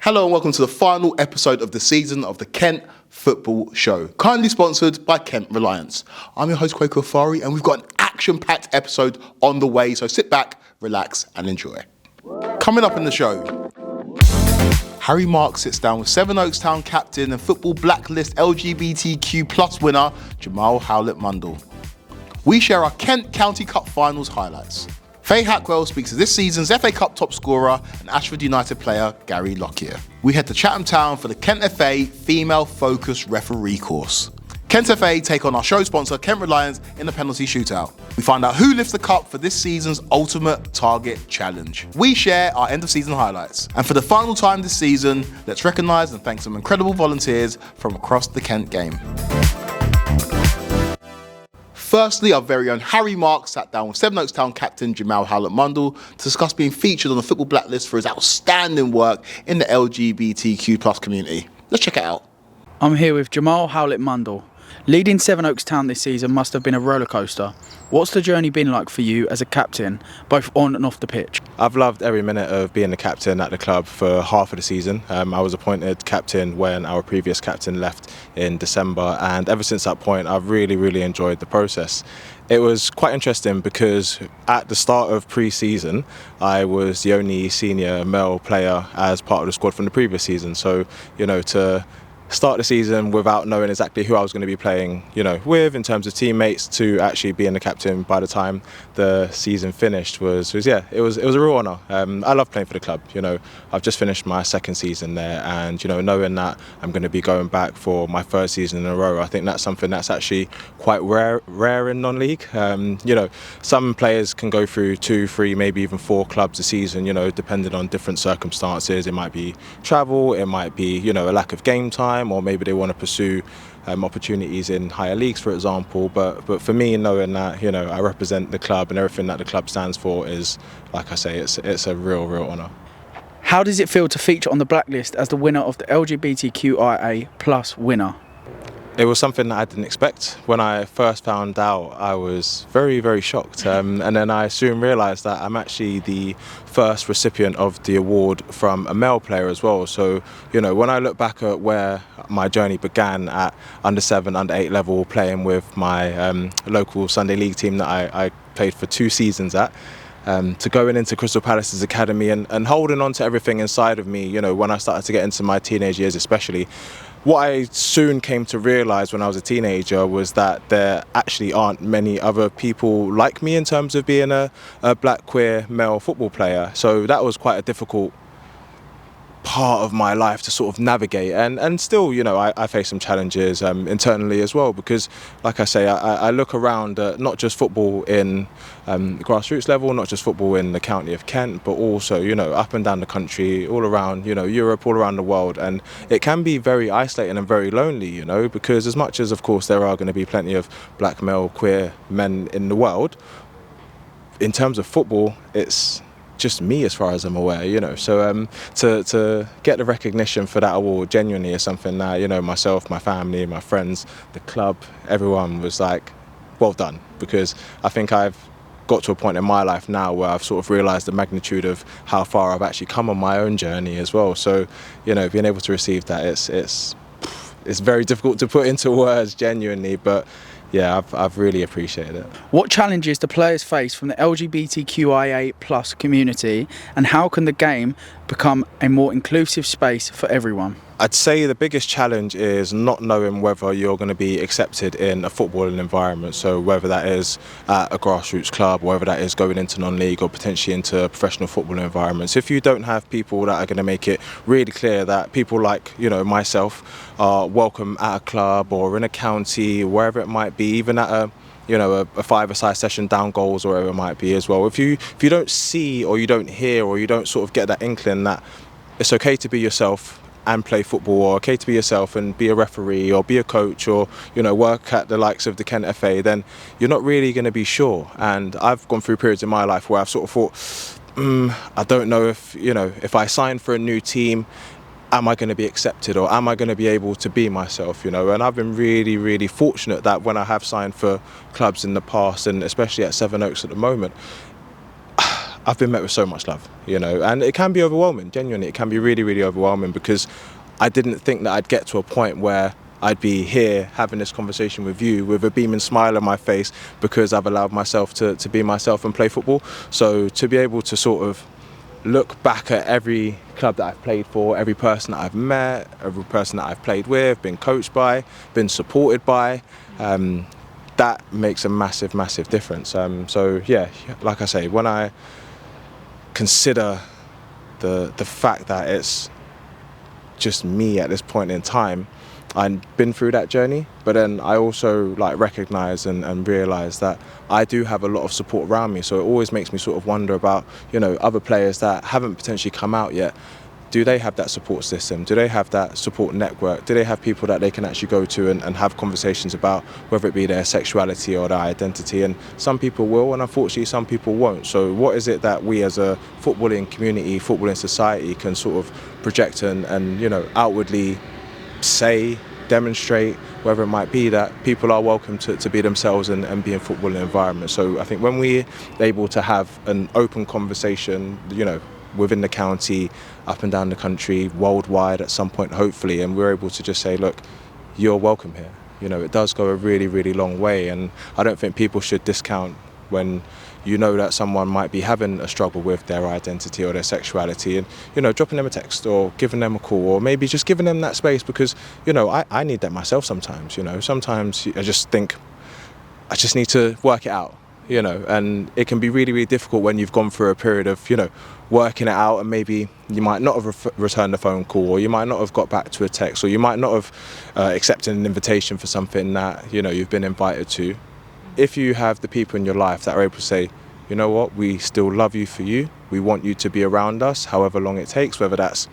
Hello and welcome to the final episode of the season of the Kent Football Show, kindly sponsored by Kent Reliance. I'm your host, Kwaku Afari, and we've got an action-packed episode on the way, so sit back, relax and enjoy. Coming up in the show, Harry Marks sits down with Sevenoaks Town captain and football Black List LGBTQ+ winner, Jahmal Howlett-Mundle. We share our Kent County Cup finals highlights. Faye Hackwell speaks to this season's FA Cup top scorer and Ashford United player Garry Lockyer. We head to Chatham Town for the Kent FA female-focused referee course. Kent FA take on our show sponsor Kent Reliance in the penalty shootout. We find out who lifts the cup for this season's ultimate target challenge. We share our end of season highlights. And for the final time this season, let's recognise and thank some incredible volunteers from across the Kent game. Firstly, our very own Harry Marks sat down with Sevenoaks Town captain Jahmal Howlett-Mundle to discuss being featured on the football blacklist for his outstanding work in the LGBTQ+ community. Let's check it out. I'm here with Jahmal Howlett-Mundle. Leading Sevenoaks Town this season must have been a rollercoaster. What's the journey been like for you as a captain, both on and off the pitch? I've loved every minute of being the captain at the club for half of the season. I was appointed captain when our previous captain left in December, and ever since that point I've really enjoyed the process. It was quite interesting because at the start of pre-season I was the only senior male player as part of the squad from the previous season, so to start the season without knowing exactly who I was going to be playing, with in terms of teammates, to actually being the captain by the time the season finished was a real honour. I love playing for the club. I've just finished my second season there, and knowing that I'm going to be going back for my third season in a row, I think that's something that's actually quite rare in non-league. Some players can go through 2, 3, maybe even 4 clubs a season, depending on different circumstances. It might be travel, it might be a lack of game time, or maybe they want to pursue opportunities in higher leagues, for example. But for me, knowing that I represent the club and everything that the club stands for is, like I say, it's a real honour. How does it feel to feature on the blacklist as the winner of the LGBTQIA+ winner? It was something that I didn't expect. When I first found out, I was very shocked, and then I soon realised that I'm actually the first recipient of the award from a male player as well. So when I look back at where my journey began at under 7, under 8 level, playing with my local Sunday League team that I played for 2 seasons at, to going into Crystal Palace's academy and holding on to everything inside of me, when I started to get into my teenage years especially. What I soon came to realise when I was a teenager was that there actually aren't many other people like me in terms of being a black queer male football player. So that was quite a difficult part of my life to sort of navigate, and still I face some challenges internally as well, because like I say, I look around not just football in grassroots level, not just football in the county of Kent, but also up and down the country, all around Europe, all around the world, and it can be very isolating and very lonely, because as much as of course there are going to be plenty of black male queer men in the world, in terms of football it's just me as far as I'm aware, so to get the recognition for that award genuinely is something that myself, my family, my friends, the club, everyone was like, well done, because I think I've got to a point in my life now where I've sort of realised the magnitude of how far I've actually come on my own journey as well. So being able to receive that, it's very difficult to put into words genuinely, but yeah, I've really appreciated it. What challenges do players face from the LGBTQIA+ community, and how can the game become a more inclusive space for everyone? I'd say the biggest challenge is not knowing whether you're going to be accepted in a footballing environment. So whether that is at a grassroots club, or whether that is going into non-league or potentially into professional football environments. If you don't have people that are going to make it really clear that people like myself are welcome at a club or in a county, wherever it might be, even at a 5-a-side session down goals or whatever it might be as well. If you don't see, or you don't hear, or you don't sort of get that inkling that it's okay to be yourself and play football, or okay to be yourself and be a referee or be a coach, or work at the likes of the Kent FA, then you're not really going to be sure. And I've gone through periods in my life where I've sort of thought, I don't know if I sign for a new team, am I going to be accepted, or am I going to be able to be myself, And I've been really fortunate that when I have signed for clubs in the past, and especially at Sevenoaks at the moment, I've been met with so much love, you know, and it can be overwhelming, genuinely. It can be really, really overwhelming, because I didn't think that I'd get to a point where I'd be here having this conversation with you with a beaming smile on my face, because I've allowed myself to be myself and play football. So to be able to sort of look back at every club that I've played for, every person that I've met, every person that I've played with, been coached by, been supported by, that makes a massive, massive difference. So yeah, like I say, when I consider the fact that it's just me at this point in time, I've been through that journey, but then I also like recognise and realise that I do have a lot of support around me. So it always makes me sort of wonder about, you know, other players that haven't potentially come out yet. Do they have that support system? Do they have that support network? Do they have people that they can actually go to and have conversations about, whether it be their sexuality or their identity? And some people will, and unfortunately some people won't. So what is it that we as a footballing community, footballing society can sort of project and you know, outwardly say, demonstrate, whether it might be that people are welcome to be themselves and be in footballing environments. So I think when we're able to have an open conversation, you know, within the county, up and down the country, worldwide at some point hopefully, and we're able to just say, look, you're welcome here. You know, it does go a really, really long way, and I don't think people should discount when you know that someone might be having a struggle with their identity or their sexuality, and, you know, dropping them a text or giving them a call, or maybe just giving them that space, because, you know, I need that myself sometimes. You know, sometimes I just think I just need to work it out, you know, and it can be really, really difficult when you've gone through a period of, you know, working it out, and maybe you might not have returned a phone call, or you might not have got back to a text, or you might not have accepted an invitation for something that, you know, you've been invited to. If you have the people in your life that are able to say, you know what, we still love you for you, we want you to be around us however long it takes, whether that's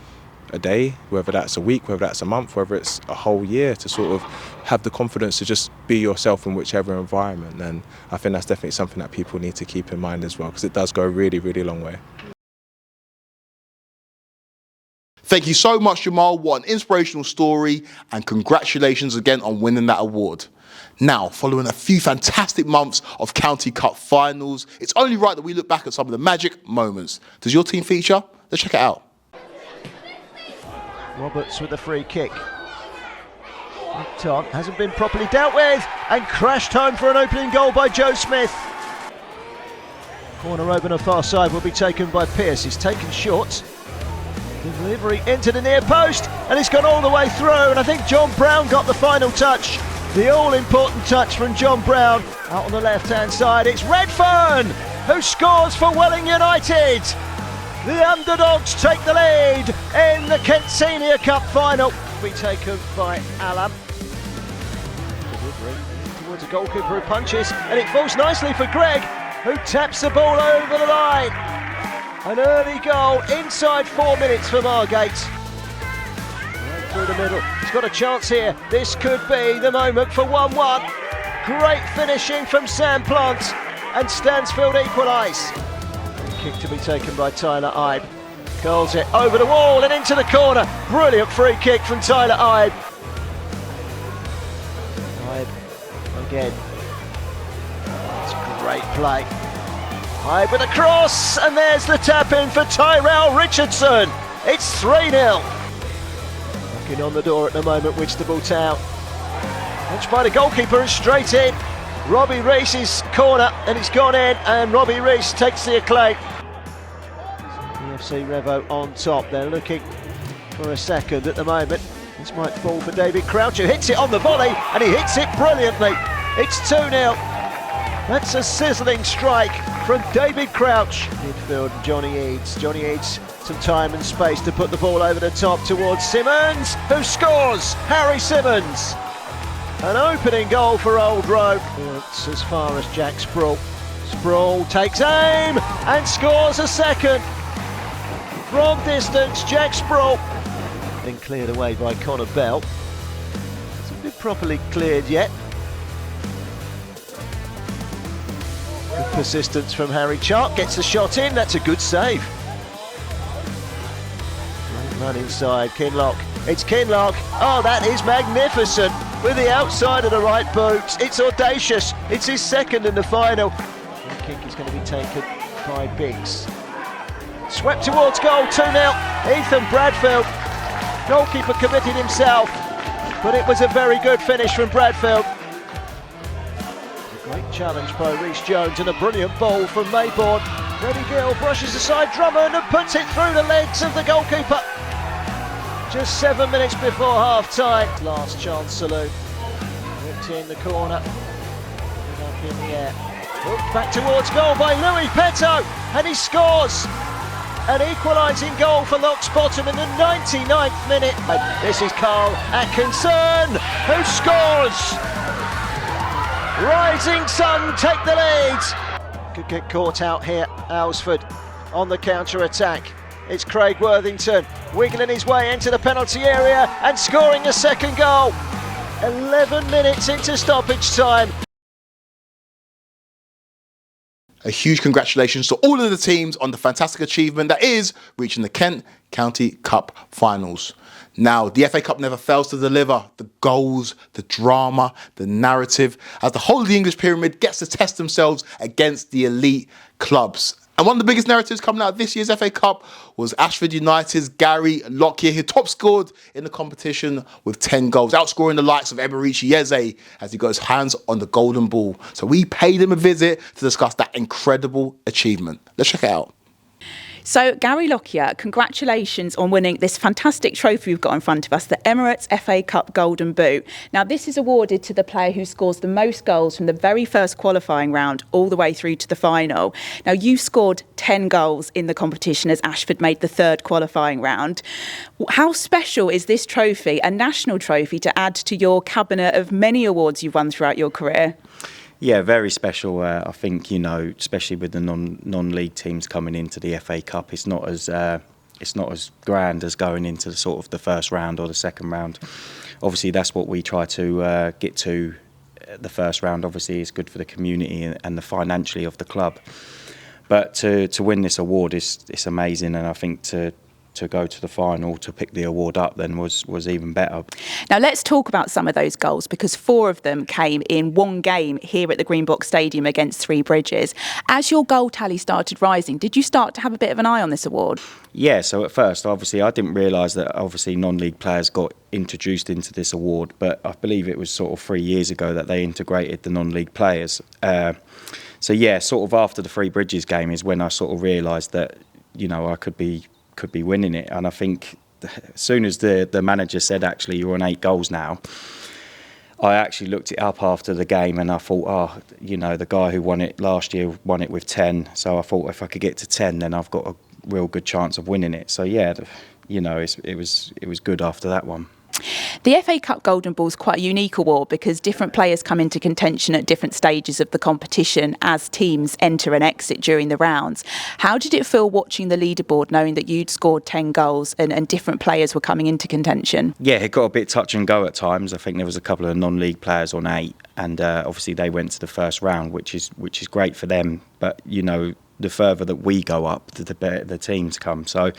a day, whether that's a week, whether that's a month, whether it's a whole year, to sort of have the confidence to just be yourself in whichever environment, then I think that's definitely something that people need to keep in mind as well, because it does go a really, really long way. Thank you so much, Jahmal. What an inspirational story, and congratulations again on winning that award. Now, following a few fantastic months of County Cup finals, it's only right that we look back at some of the magic moments. Does your team feature? Let's check it out. Roberts with the free kick. Looked on, hasn't been properly dealt with, and crashed home for an opening goal by Joe Smith. Corner over on the far side will be taken by Pearce. He's taken short. Delivery into the near post, and it's gone all the way through, and I think John Brown got the final touch. The all-important touch from John Brown. Out on the left-hand side, it's Redfern who scores for Welling United. The underdogs take the lead in the Kent Senior Cup final. Be taken by Alam. Delivery towards a goalkeeper who punches, and it falls nicely for Greg, who taps the ball over the line. An early goal inside 4 minutes for Margate. Right through the middle. He's got a chance here. This could be the moment for 1-1. Great finishing from Sam Plant, and Stansfield equalise. Kick to be taken by Tyler Ibe. Curls it over the wall and into the corner. Brilliant free kick from Tyler Ibe. Ibe again. It's great play. Ibe with a cross, and there's the tap in for Tyrell Richardson. It's 3-0. Knocking on the door at the moment, Whitstable Town. Watched by the goalkeeper and straight in. Robbie Reese's corner, and it's gone in, and Robbie Reese takes the acclaim. EFC Revo on top. They're looking for a second at the moment. This might fall for David Crouch, who hits it on the volley, and he hits it brilliantly. It's 2-0. That's a sizzling strike from David Crouch. Midfield, Johnny Eads. Johnny Eads, some time and space to put the ball over the top towards Simmons, who scores! Harry Simmons. An opening goal for Old Road. It's as far as Jack Sproul. Sproul takes aim and scores a second. From distance, Jack Sproul. Then cleared away by Connor Bell. Hasn't been properly cleared yet. Good persistence from Harry Chark, gets the shot in, that's a good save. Great run inside, Kinlock. It's Kinlock, oh that is magnificent. With the outside of the right boot, it's audacious. It's his second in the final. The kick is going to be taken by Biggs. Swept towards goal, 2-0. Ethan Bradfield. Goalkeeper committed himself, but it was a very good finish from Bradfield. A great challenge by Rhys Jones and a brilliant ball from Maybourne. Freddie Gill brushes aside Drummond and puts it through the legs of the goalkeeper. Just 7 minutes before half-time. Last chance saloon. Whipped in the corner. And up in the air. Hooked back towards goal by Louis Petto. And he scores. An equalising goal for Lock's Bottom in the 99th minute. And this is Carl Atkinson who scores. Rising Sun take the lead. Could get caught out here. Alsford on the counter-attack. It's Craig Worthington wiggling his way into the penalty area and scoring a second goal. 11 minutes into stoppage time. A huge congratulations to all of the teams on the fantastic achievement that is reaching the Kent County Cup finals. Now, the FA Cup never fails to deliver the goals, the drama, the narrative, as the whole of the English pyramid gets to test themselves against the elite clubs. And one of the biggest narratives coming out of this year's FA Cup was Ashford United's Garry Lockyer, who top scored in the competition with 10 goals, outscoring the likes of Eberici Eze as he got his hands on the golden ball. So we paid him a visit to discuss that incredible achievement. Let's check it out. So, Garry Lockyer, congratulations on winning this fantastic trophy we've got in front of us, the Emirates FA Cup Golden Boot. Now, this is awarded to the player who scores the most goals from the very first qualifying round all the way through to the final. Now, you scored 10 goals in the competition as Ashford made the third qualifying round. How special is this trophy, a national trophy, to add to your cabinet of many awards you've won throughout your career? Yeah, very special. I think, you know, especially with the non-league teams coming into the FA Cup, it's not as grand as going into the sort of the first round or the second round. Obviously, that's what we try to get to. The first round, obviously, is good for the community and the financially of the club. But to win this award it's amazing, and I think to go to the final, to pick the award up then was even better. Now let's talk about some of those goals, because 4 of them came in one game here at the Green Box Stadium against Three Bridges. As your goal tally started rising, did you start to have a bit of an eye on this award? Yeah, so at first, obviously, I didn't realise that obviously non-league players got introduced into this award, but I believe it was sort of 3 years ago that they integrated the non-league players. So yeah, sort of after the Three Bridges game is when I sort of realised that, you know, I could be winning it. And I think as soon as the manager said, actually, you're on 8 goals now, I actually looked it up after the game and I thought, you know, the guy who won it last year won it with 10. So I thought if I could get to 10, then I've got a real good chance of winning it. So yeah, you know, it was good after that one. The FA Cup Golden Ball is quite a unique award because different players come into contention at different stages of the competition as teams enter and exit during the rounds. How did it feel watching the leaderboard, knowing that you'd scored 10 goals and different players were coming into contention? Yeah, it got a bit touch and go at times. I think there was a couple of non-league players on 8, and obviously they went to the first round, which is great for them. But you know, the further that we go up, the better the teams come. So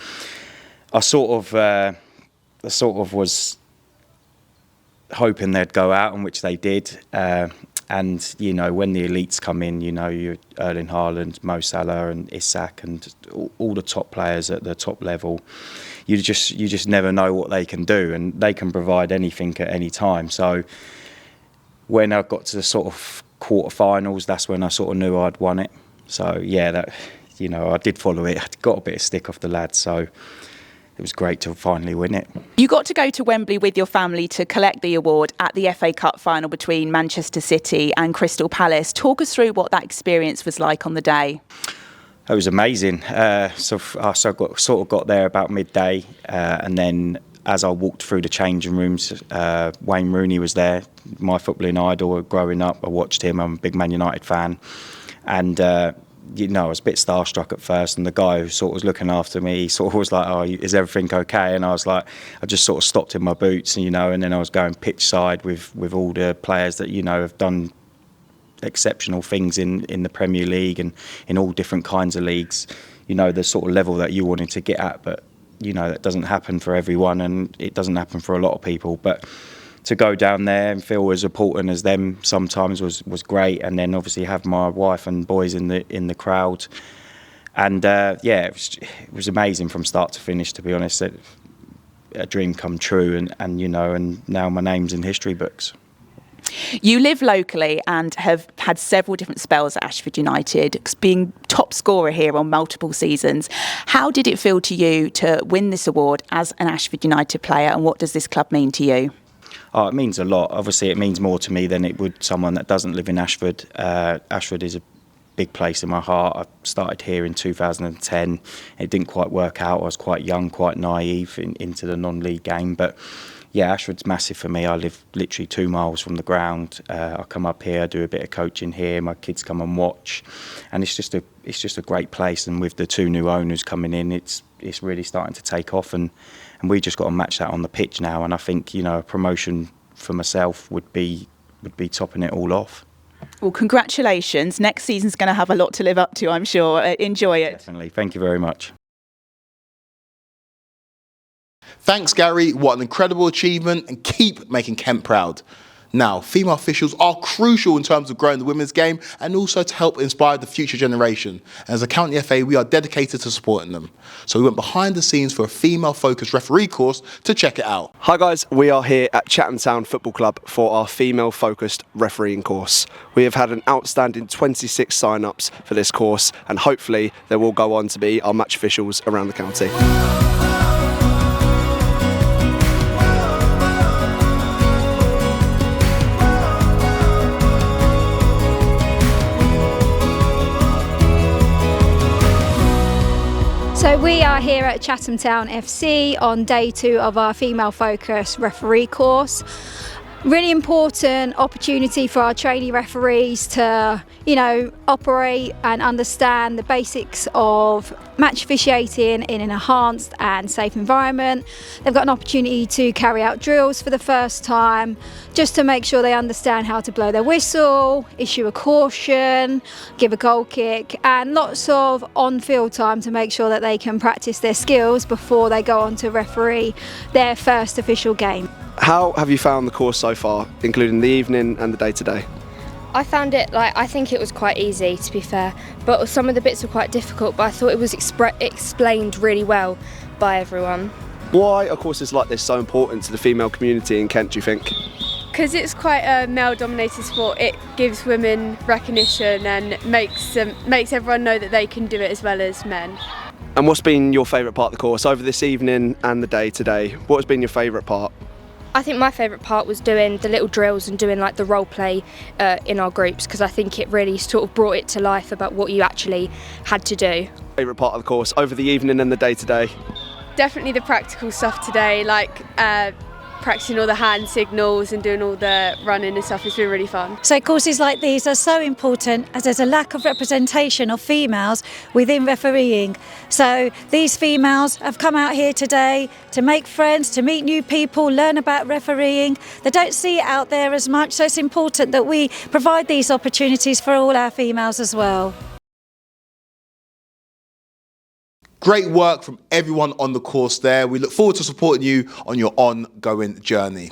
I sort of was hoping they'd go out, and which they did. And you know, when the elites come in, you know, you Erling Haaland, Mo Salah, and Isak, and all the top players at the top level, you just never know what they can do, and they can provide anything at any time. So when I got to the sort of quarterfinals, that's when I sort of knew I'd won it. So yeah, that, you know, I did follow it. I got a bit of stick off the lads, so it was great to finally win it. You got to go to Wembley with your family to collect the award at the FA Cup final between Manchester City and Crystal Palace. Talk us through what that experience was like on the day. It was amazing. So I got there about midday, and then as I walked through the changing rooms, Wayne Rooney was there, my footballing idol growing up. I watched him. I'm a big Man United fan, and you know, I was a bit starstruck at first, and the guy who sort of was looking after me, he sort of was like, "Oh, is everything okay?" And I was like, I just sort of stopped in my boots, and you know, and then I was going pitch side with all the players that, you know, have done exceptional things in the Premier League and in all different kinds of leagues. You know, the sort of level that you wanted to get at, but you know, that doesn't happen for everyone, and it doesn't happen for a lot of people. But to go down there and feel as important as them sometimes was great, and then obviously have my wife and boys in the crowd, And yeah, it was amazing from start to finish, to be honest. A dream come true, and you know, and now my name's in history books. You live locally and have had several different spells at Ashford United, being top scorer here on multiple seasons. How did it feel to you to win this award as an Ashford United player, and what does this club mean to you? Oh, it means a lot. Obviously, it means more to me than it would someone that doesn't live in Ashford. Ashford is a big place in my heart. I started here in 2010. It didn't quite work out. I was quite young, quite naive into the non-league game, but yeah, Ashford's massive for me. I live literally 2 miles from the ground. I come up here, I do a bit of coaching here. My kids come and watch, and it's just a great place. And with the 2 new owners coming in, it's really starting to take off, and we just got to match that on the pitch now. And I think, you know, a promotion for myself would be topping it all off. Well, congratulations. Next season's going to have a lot to live up to, I'm sure. Enjoy it. Definitely. Thank you very much. Thanks, Gary. What an incredible achievement, and keep making Kent proud. Now, female officials are crucial in terms of growing the women's game and also to help inspire the future generation. And as a county FA, we are dedicated to supporting them. So we went behind the scenes for a female-focused referee course to check it out. Hi guys, we are here at Chatham Town Football Club for our female-focused refereeing course. We have had an outstanding 26 sign-ups for this course, and hopefully they will go on to be our match officials around the county. So we are here at Chatham Town FC on day 2 of our female focus referee course. Really important opportunity for our trainee referees to, you know, operate and understand the basics of match officiating in an enhanced and safe environment. They've got an opportunity to carry out drills for the first time, just to make sure they understand how to blow their whistle, issue a caution, give a goal kick, and lots of on-field time to make sure that they can practice their skills before they go on to referee their first official game. How have you found the course so far, including the evening and the day today? I found it, I think it was quite easy, to be fair, but some of the bits were quite difficult, but I thought it was explained really well by everyone. Why are courses like this so important to the female community in Kent, do you think? Because it's quite a male-dominated sport. It gives women recognition and makes everyone know that they can do it as well as men. And what's been your favourite part of the course over this evening and the day today? What has been your favourite part? I think my favourite part was doing the little drills and doing like the role play in our groups, because I think it really sort of brought it to life about what you actually had to do. Favourite part of the course over the evening and the day today? Definitely the practical stuff today, like practicing all the hand signals and doing all the running and stuff has been really fun. So courses like these are so important as there's a lack of representation of females within refereeing. So these females have come out here today to make friends, to meet new people, learn about refereeing. They don't see it out there as much, so it's important that we provide these opportunities for all our females as well. Great work from everyone on the course there. We look forward to supporting you on your ongoing journey.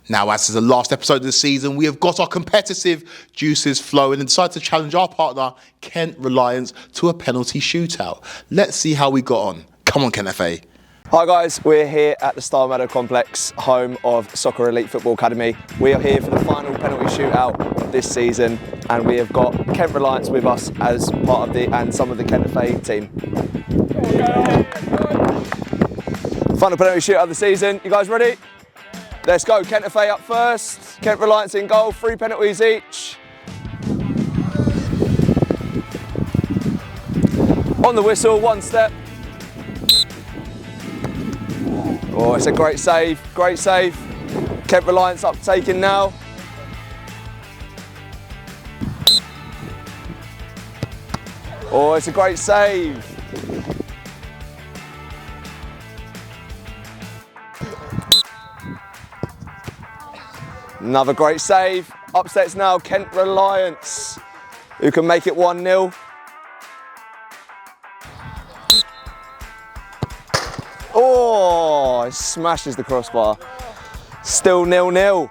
Now, as is the last episode of the season, we have got our competitive juices flowing and decided to challenge our partner, Kent Reliance, to a penalty shootout. Let's see how we got on. Come on, Kent FA. Hi guys, we're here at the Star Meadow Complex, home of Soccer Elite Football Academy. We are here for the final penalty shootout of this season, and we have got Kent Reliance with us as part of and some of the Kent FA team. Final penalty shootout of the season. You guys ready? Let's go. Kent FA up first. Kent Reliance in goal. 3 penalties each. On the whistle, 1 step. Oh, it's a great save. Great save. Kent Reliance up taking now. Oh, it's a great save. Another great save. Upsets now, Kent Reliance, who can make it 1-0. Oh, it smashes the crossbar. Still 0-0.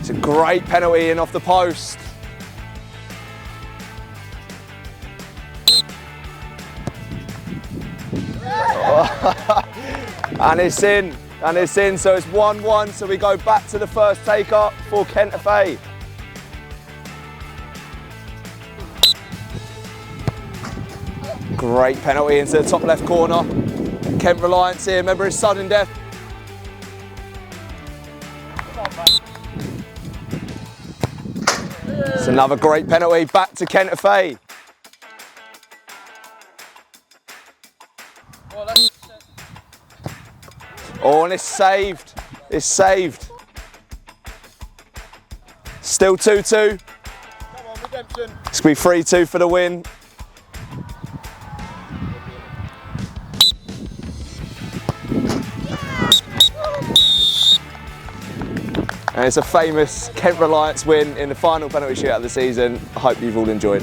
It's a great penalty in off the post. And it's in, so it's 1-1, so we go back to the first take-up for Kent FA. Great penalty into the top left corner. Kent Reliance here, remember his sudden death. It's another great penalty, back to Kent FA. Oh, and it's saved. It's saved. Still 2-2. Come on, redemption. It's going to be 3-2 for the win. And it's a famous Kent Reliance win in the final penalty shootout of the season. I hope you've all enjoyed.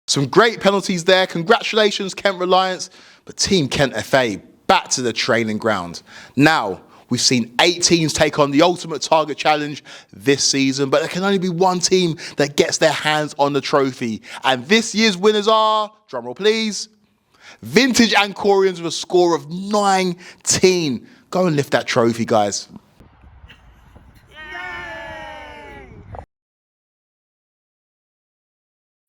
Some great penalties there. Congratulations, Kent Reliance. But Team Kent FA back to the training ground. Now, we've seen 8 teams take on the Ultimate Target Challenge this season, but there can only be one team that gets their hands on the trophy. And this year's winners are, drumroll please, Vintage Ancorians with a score of 19. Go and lift that trophy, guys.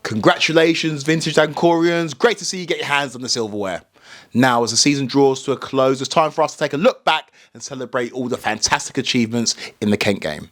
Congratulations, Vintage Ancorians. Great to see you get your hands on the silverware. Now, as the season draws to a close, it's time for us to take a look back and celebrate all the fantastic achievements in the Kent game.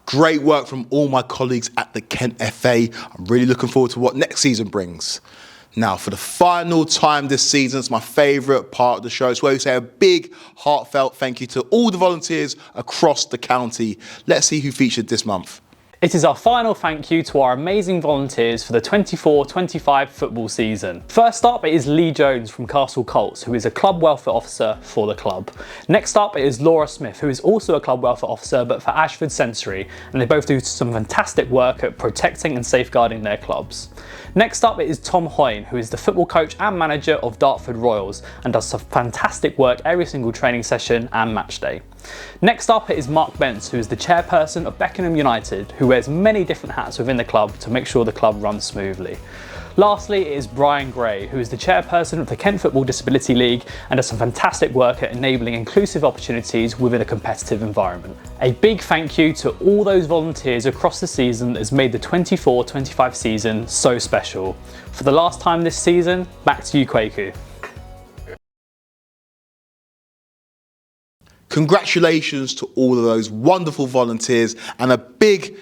Great work from all my colleagues at the Kent FA. I'm really looking forward to what next season brings. Now, for the final time this season, it's my favourite part of the show. It's where we say a big, heartfelt thank you to all the volunteers across the county. Let's see who featured this month. It is our final thank you to our amazing volunteers for the 24-25 football season. First up, it is Lee Jones from Castle Colts, who is a club welfare officer for the club. Next up, it is Laura Smith, who is also a club welfare officer but for Ashford Sensory, and they both do some fantastic work at protecting and safeguarding their clubs. Next up, it is Tom Hoyne, who is the football coach and manager of Dartford Royals and does some fantastic work every single training session and match day. Next up, it is Mark Bence, who is the chairperson of Beckenham United, who wears many different hats within the club to make sure the club runs smoothly. Lastly, it is Brian Gray, who is the chairperson of the Kent Football Disability League and does some fantastic work at enabling inclusive opportunities within a competitive environment. A big thank you to all those volunteers across the season that has made the 24-25 season so special. For the last time this season, back to you, Kwaku. Congratulations to all of those wonderful volunteers, and a big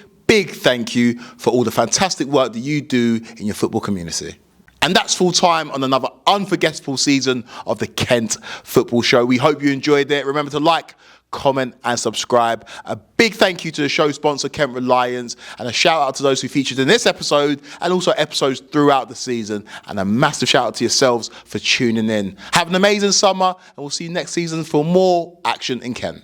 thank you for all the fantastic work that you do in your football community. And that's full time on another unforgettable season of the Kent Football Show. We hope you enjoyed it. Remember to like, comment and subscribe. A big thank you to the show sponsor Kent Reliance, and a shout out to those who featured in this episode and also episodes throughout the season, and a massive shout out to yourselves for tuning in. Have an amazing summer, and we'll see you next season for more action in Kent.